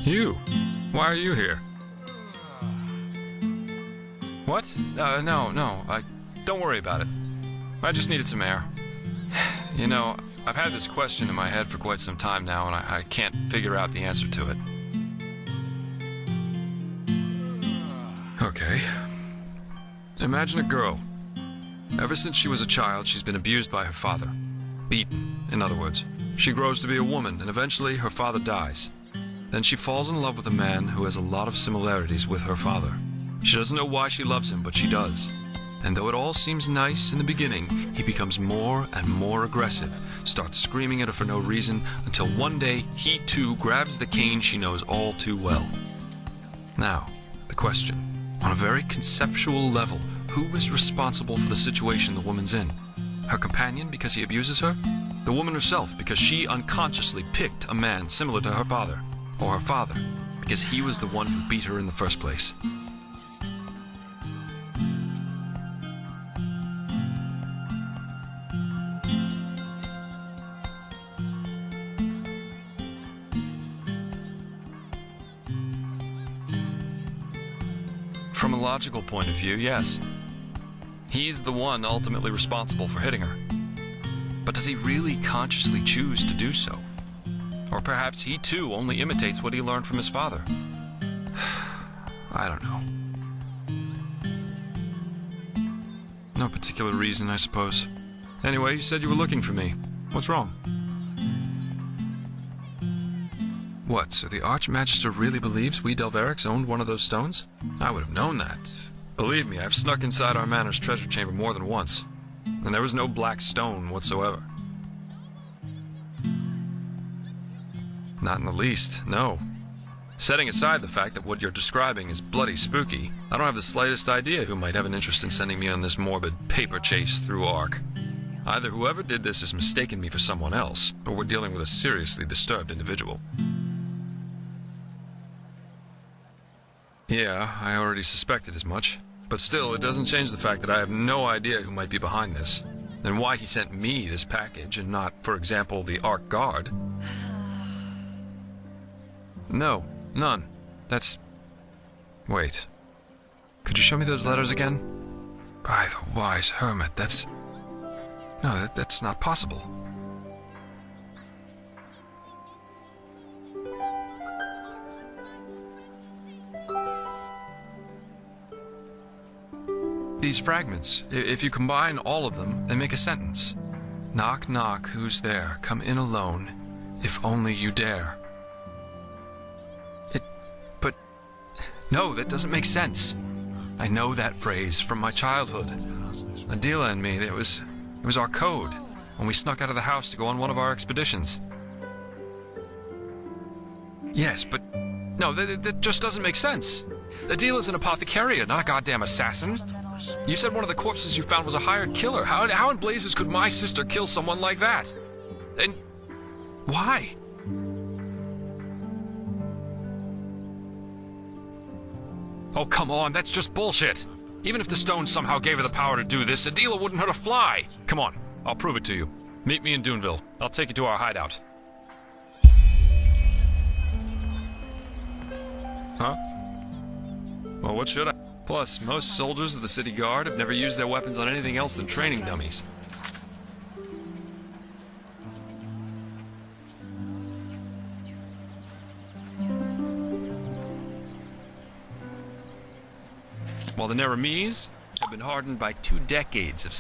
You? Why are you here? What? No. Don't worry about it. I just needed some air. You know, I've had this question in my head for quite some time now, and I can't figure out the answer to it. Okay. Imagine a girl. Ever since she was a child, she's been abused by her father. Beaten, in other words. She grows to be a woman, and eventually her father dies. Then she falls in love with a man who has a lot of similarities with her father. She doesn't know why she loves him, but she does. And though it all seems nice in the beginning, he becomes more and more aggressive, starts screaming at her for no reason, until one day he too grabs the cane she knows all too well. Now, the question. On a very conceptual level, who is responsible for the situation the woman's in? Her companion because he abuses her? The woman herself because she unconsciously picked a man similar to her father? Or her father because he was the one who beat her in the first place? From a logical point of view, yes. He's the one ultimately responsible for hitting her. But does he really consciously choose to do so? Or perhaps he too only imitates what he learned from his father? I don't know. No particular reason, I suppose. Anyway, you said you were looking for me. What's wrong? What, so the Archmagister really believes we Delverics owned one of those stones? I would have known that. Believe me, I've snuck inside our manor's treasure chamber more than once. And there was no black stone whatsoever. Not in the least, no. Setting aside the fact that what you're describing is bloody spooky, I don't have the slightest idea who might have an interest in sending me on this morbid paper chase through Ark. Either whoever did this has mistaken me for someone else, or we're dealing with a seriously disturbed individual. Yeah, I already suspected as much. But still, it doesn't change the fact that I have no idea who might be behind this. And why he sent me this package and not, for example, the Ark Guard. No, none. That's... Wait. Could you show me those letters again? By the wise hermit, that's... No, that's not possible. These fragments, if you combine all of them, they make a sentence. Knock, knock, who's there? Come in alone, if only you dare. But... No, that doesn't make sense. I know that phrase from my childhood. Adela and me, it was our code, when we snuck out of the house to go on one of our expeditions. Yes, but... No, that just doesn't make sense. Adela's an apothecarian, not a goddamn assassin. You said one of the corpses you found was a hired killer. How in blazes could my sister kill someone like that? And... why? Oh, come on, that's just bullshit. Even if the stone somehow gave her the power to do this, Adela wouldn't hurt a fly. Come on, I'll prove it to you. Meet me in Duneville. I'll take you to our hideout. Huh? Well, what should I? Plus, most soldiers of the city guard have never used their weapons on anything else than training dummies. While the Neramis have been hardened by 2 decades of